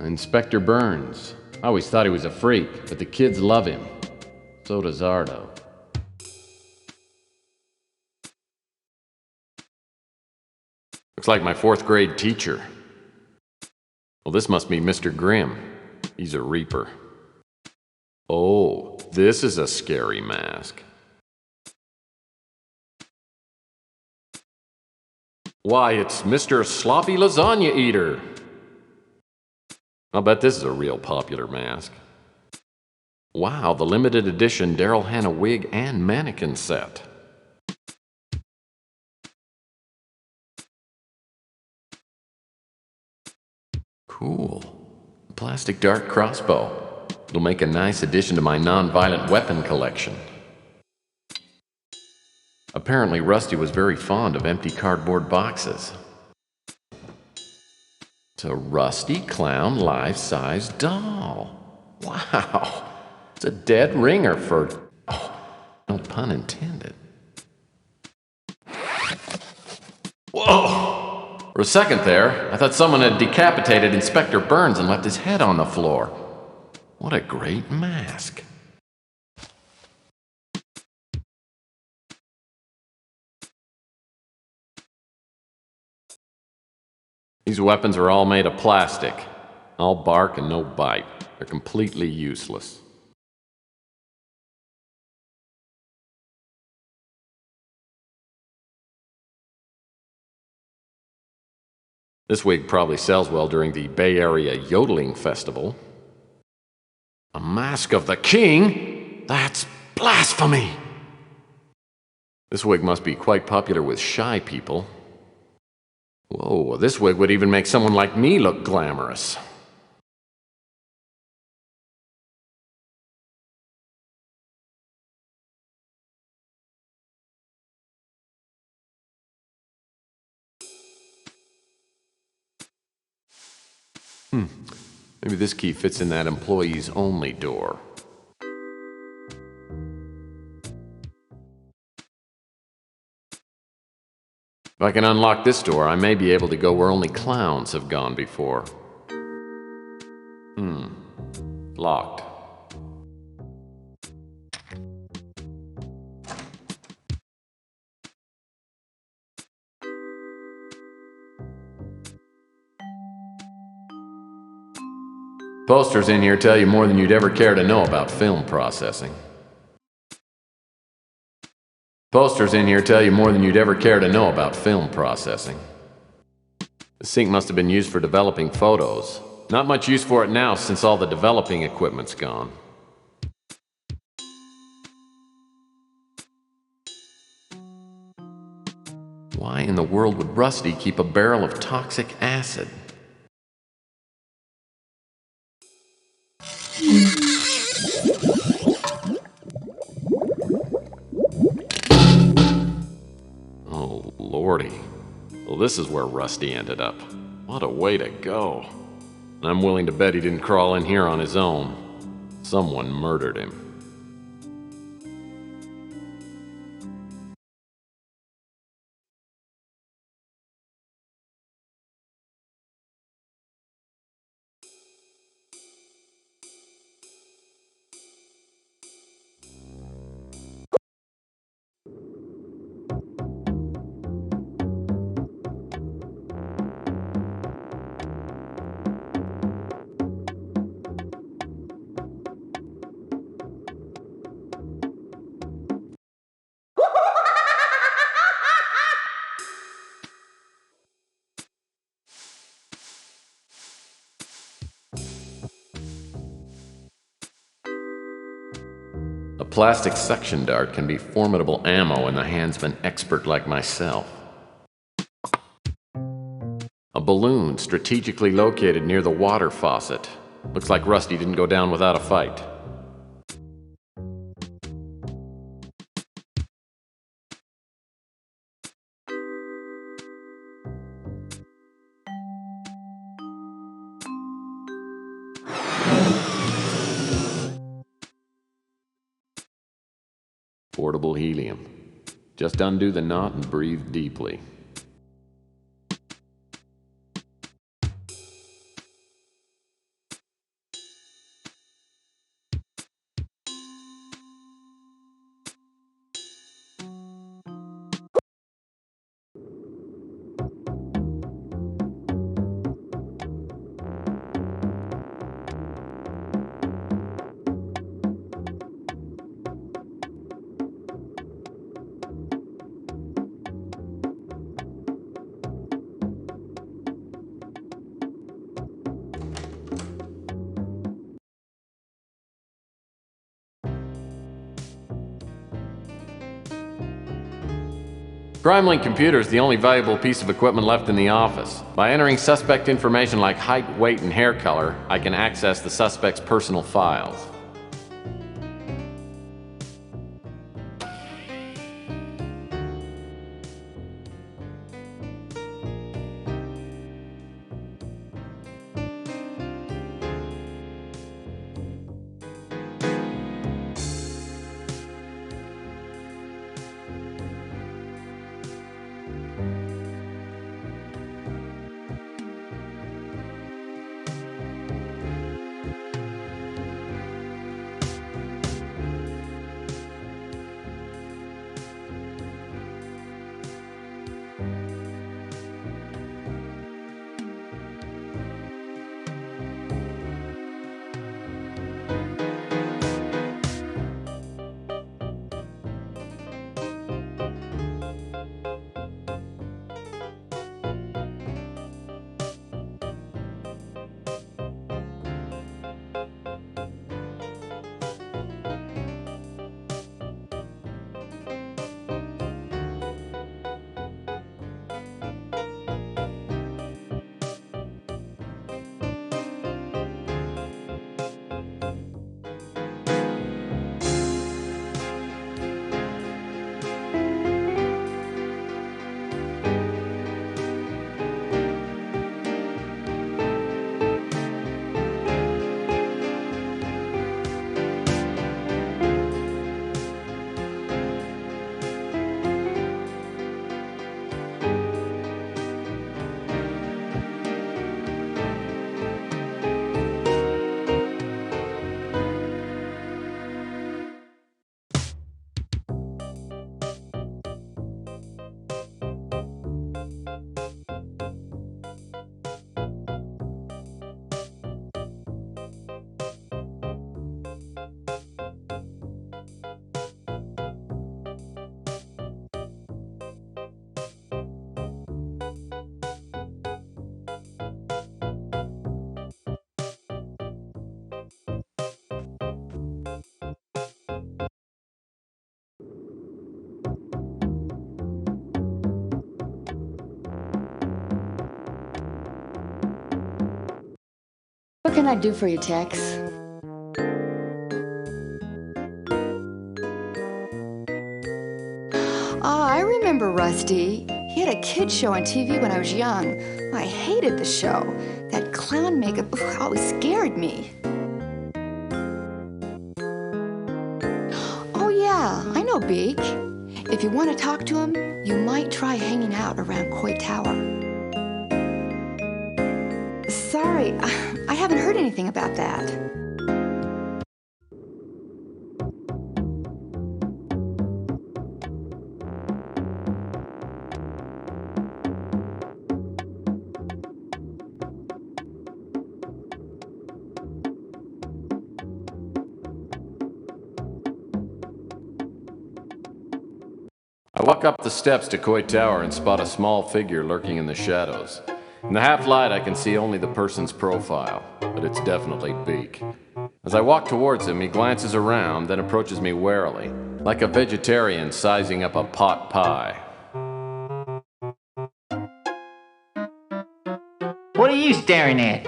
Inspector Burns. I always thought he was a freak, but the kids love him. So does Ardo. Looks like my 4th grade teacher. Well, this must be Mr. Grimm. He's a Reaper. Oh, this is a scary mask. Why, it's Mr. Sloppy Lasagna Eater. I'll bet this is a real popular mask. Wow, the limited edition Daryl Hannah wig and mannequin set. Cool. Plastic dart crossbow. It'll make a nice addition to my non-violent weapon collection. Apparently, Rusty was very fond of empty cardboard boxes. It's a Rusty Clown life-size doll. Wow. It's a dead ringer for... Oh, no pun intended. Whoa! For a second there, I thought someone had decapitated Inspector Burns and left his head on the floor. What a great mask. These weapons are all made of plastic. All bark and no bite. They're completely useless. This wig probably sells well during the Bay Area Yodeling Festival. A mask of the king? That's blasphemy! This wig must be quite popular with shy people. Whoa, this wig would even make someone like me look glamorous. Maybe this key fits in that employees only door. If I can unlock this door, I may be able to go where only clowns have gone before. Locked. Posters in here tell you more than you'd ever care to know about film processing. Posters in here tell you more than you'd ever care to know about film processing. The sink must have been used for developing photos. Not much use for it now since all the developing equipment's gone. Why in the world would Rusty keep a barrel of toxic acid? Oh, lordy. Well, this is where Rusty ended up. What a way to go. And I'm willing to bet he didn't crawl in here on his own. Someone murdered him. A plastic suction dart can be formidable ammo in the hands of an expert like myself. A balloon strategically located near the water faucet. Looks like Rusty didn't go down without a fight. Portable helium. Just undo the knot and breathe deeply. CrimeLink computer is the only valuable piece of equipment left in the office. By entering suspect information like height, weight, and hair color, I can access the suspect's personal files. What can I do for you, Tex? I remember Rusty. He had a kid's show on TV when I was young. I hated the show. That clown makeup always scared me. Oh yeah, I know Beak. If you want to talk to him, you might try hanging out around Coit Tower. Sorry, I haven't heard anything about that. I walk up the steps to Coit Tower and spot a small figure lurking in the shadows. In the half light, I can see only the person's profile, but it's definitely Beak. As I walk towards him, he glances around, then approaches me warily, like a vegetarian sizing up a pot pie. What are you staring at?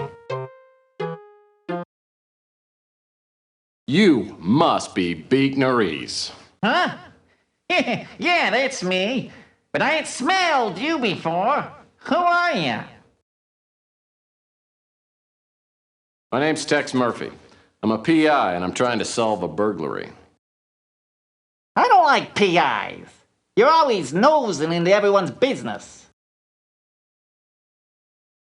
You must be Beak Norris. Huh? Yeah, that's me. But I ain't smelled you before. Who are you? My name's Tex Murphy. I'm a PI and I'm trying to solve a burglary. I don't like PIs. You're always nosing into everyone's business.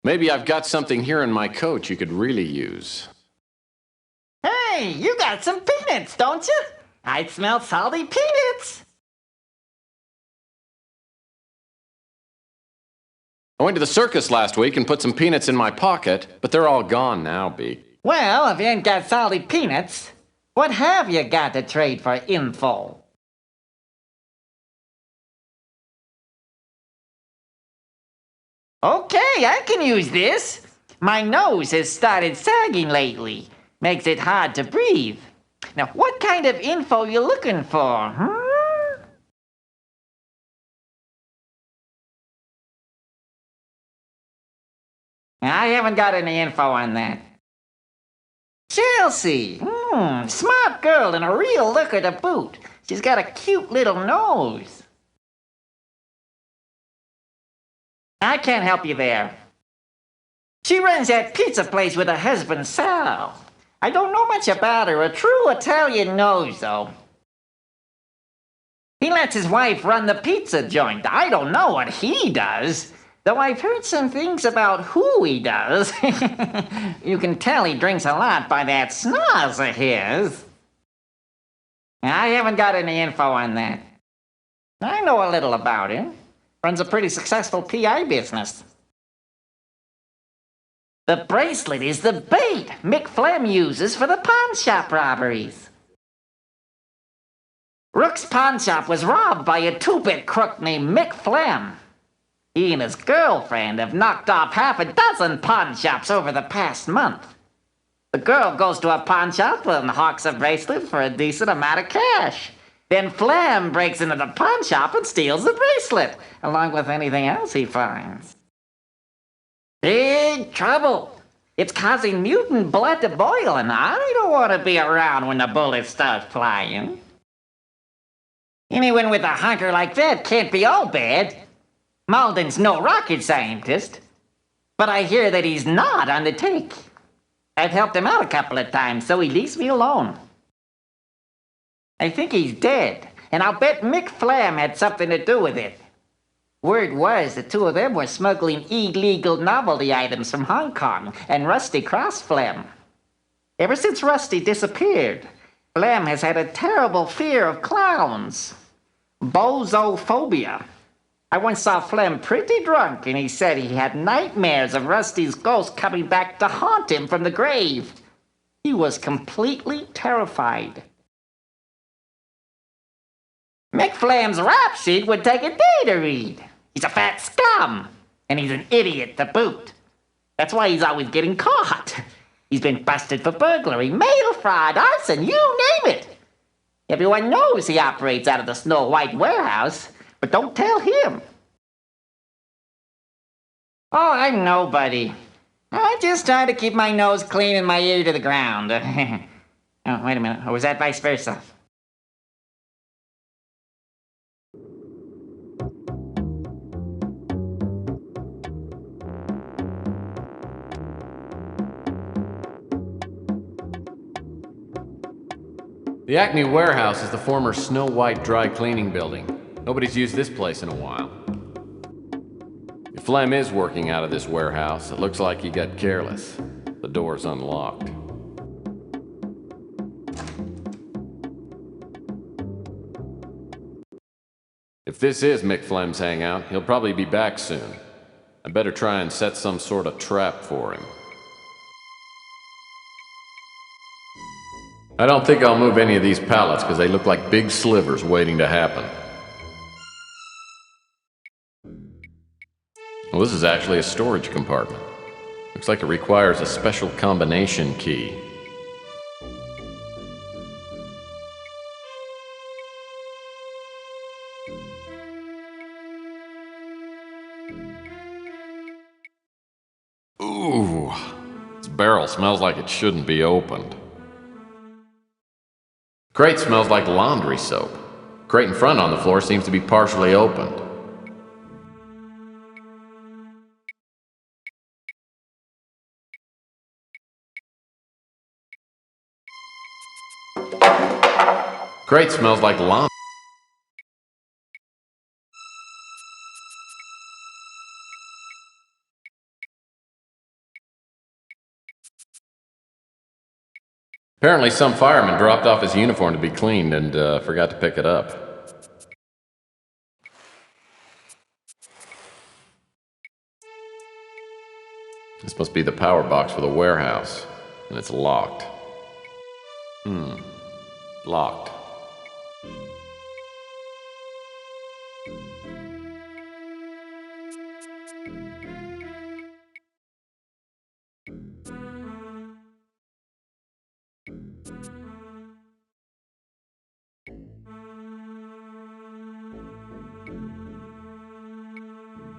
Maybe I've got something here in my coat you could really use. Hey, you got some peanuts, don't you? I smell salty peanuts. I went to the circus last week and put some peanuts in my pocket, but they're all gone now, Beak. Well, if you ain't got salty peanuts, what have you got to trade for info? Okay, I can use this. My nose has started sagging lately. Makes it hard to breathe. Now, what kind of info you looking for, huh? I haven't got any info on that. Chelsea! Smart girl and a real looker to boot. She's got a cute little nose. I can't help you there. She runs that pizza place with her husband, Sal. I don't know much about her. A true Italian knows, though. He lets his wife run the pizza joint. I don't know what he does, though I've heard some things about who he does. You can tell he drinks a lot by that snarls of his. I haven't got any info on that. I know a little about him. Runs a pretty successful PI business. The bracelet is the bait Mick Flem uses for the pawn shop robberies. Rook's pawn shop was robbed by a two-bit crook named Mick Flem. He and his girlfriend have knocked off half a dozen pawn shops over the past month. The girl goes to a pawn shop and hawks a bracelet for a decent amount of cash. Then Flem breaks into the pawn shop and steals the bracelet, along with anything else he finds. Big trouble. It's causing mutant blood to boil, and I don't want to be around when the bullets start flying. Anyone with a hunker like that can't be all bad. Malden's no rocket scientist, but I hear that he's not on the take. I've helped him out a couple of times, so he leaves me alone. I think he's dead, and I'll bet Mick Flem had something to do with it. Word was the two of them were smuggling illegal novelty items from Hong Kong, and Rusty crossed Flem. Ever since Rusty disappeared, Flem has had a terrible fear of clowns. Bozophobia. I once saw Flem pretty drunk, and he said he had nightmares of Rusty's ghost coming back to haunt him from the grave. He was completely terrified. Mick Flem's rap sheet would take a day to read. He's a fat scum, and he's an idiot to boot. That's why he's always getting caught. He's been busted for burglary, mail fraud, arson, you name it. Everyone knows he operates out of the Snow White warehouse, but don't tell him. Oh, I'm nobody. I just try to keep my nose clean and my ear to the ground. Oh, wait a minute. Or was that vice versa? The Acme warehouse is the former Snow White dry cleaning building. Nobody's used this place in a while. If Flem is working out of this warehouse, it looks like he got careless. The door's unlocked. If this is Mick Flem's hangout, he'll probably be back soon. I better try and set some sort of trap for him. I don't think I'll move any of these pallets because they look like big slivers waiting to happen. Well, this is actually a storage compartment. Looks like it requires a special combination key. Ooh, Ooh, this barrel smells like it shouldn't be opened. Crate smells like laundry soap. Crate in front on the floor seems to be partially opened. Crate smells like laundry. Apparently some fireman dropped off his uniform to be cleaned and forgot to pick it up. This must be the power box for the warehouse, and it's locked. Locked.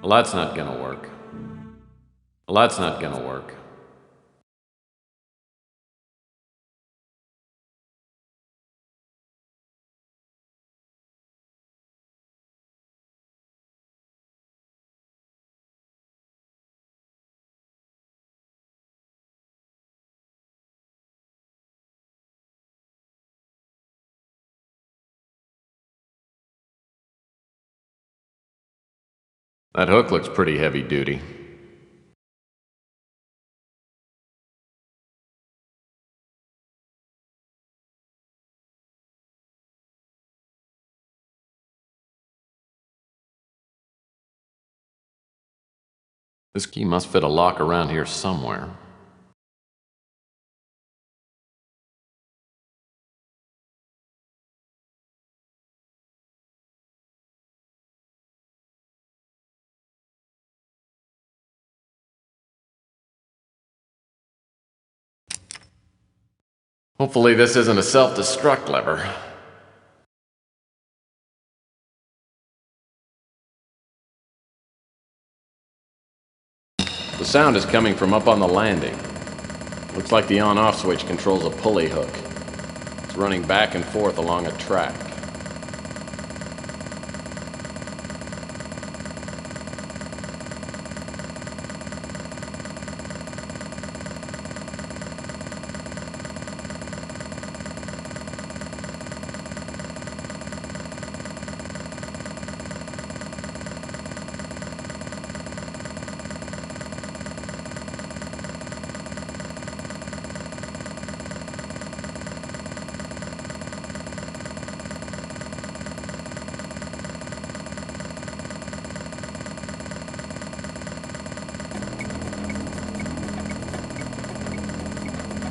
Well, that's not gonna work. Well, that's not gonna work. That hook looks pretty heavy duty. This key must fit a lock around here somewhere. Hopefully this isn't a self-destruct lever. The sound is coming from up on the landing. Looks like the on-off switch controls a pulley hook. It's running back and forth along a track.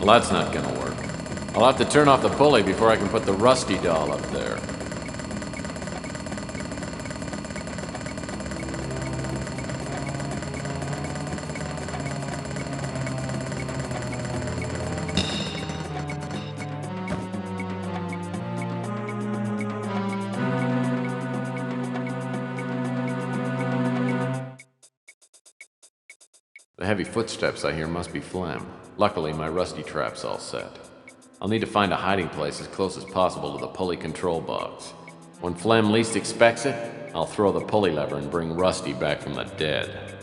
Well, that's not gonna work. I'll have to turn off the pulley before I can put the Rusty doll up there. The heavy footsteps I hear must be Phlegm. Luckily, my Rusty trap's all set. I'll need to find a hiding place as close as possible to the pulley control box. When Phlegm least expects it, I'll throw the pulley lever and bring Rusty back from the dead.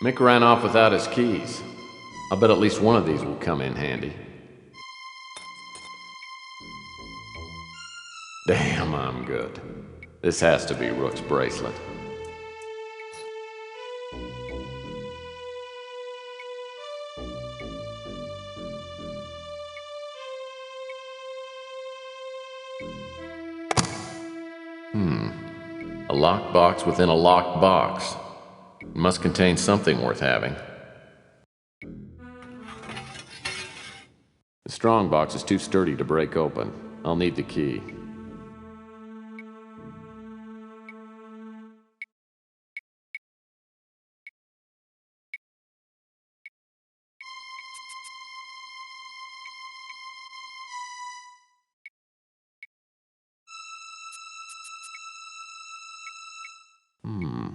Mick ran off without his keys. I'll bet at least one of these will come in handy. Damn, I'm good. This has to be Rook's bracelet. A locked box within a locked box. It must contain something worth having. The strong box is too sturdy to break open. I'll need the key.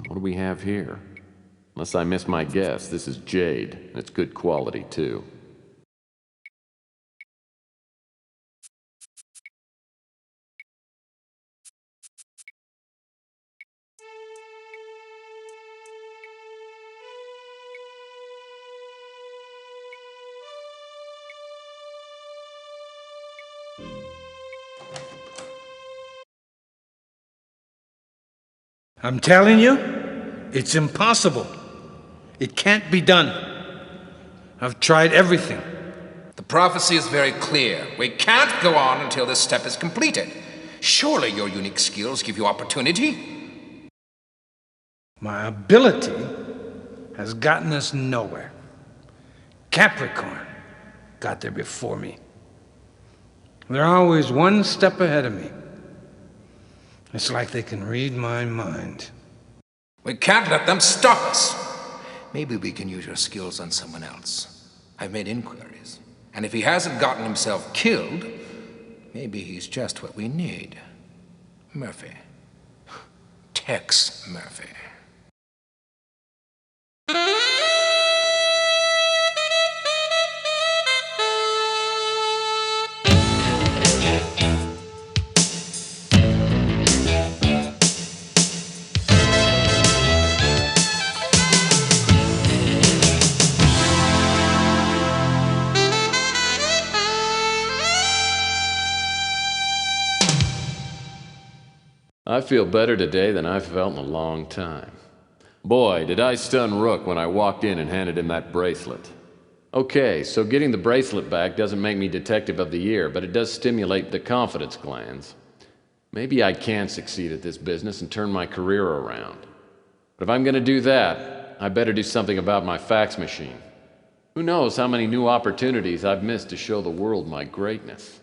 What do we have here? Unless I miss my guess, this is jade, and it's good quality, too. I'm telling you, it's impossible. It can't be done. I've tried everything. The prophecy is very clear. We can't go on until this step is completed. Surely your unique skills give you opportunity? My ability has gotten us nowhere. Capricorn got there before me. They're always one step ahead of me. It's like they can read my mind. We can't let them stop us. Maybe we can use your skills on someone else. I've made inquiries. And if he hasn't gotten himself killed, maybe he's just what we need. Murphy. Tex Murphy. I feel better today than I've felt in a long time. Boy, did I stun Rook when I walked in and handed him that bracelet. Okay, so getting the bracelet back doesn't make me Detective of the Year, but it does stimulate the confidence glands. Maybe I can succeed at this business and turn my career around. But if I'm gonna do that, I better do something about my fax machine. Who knows how many new opportunities I've missed to show the world my greatness.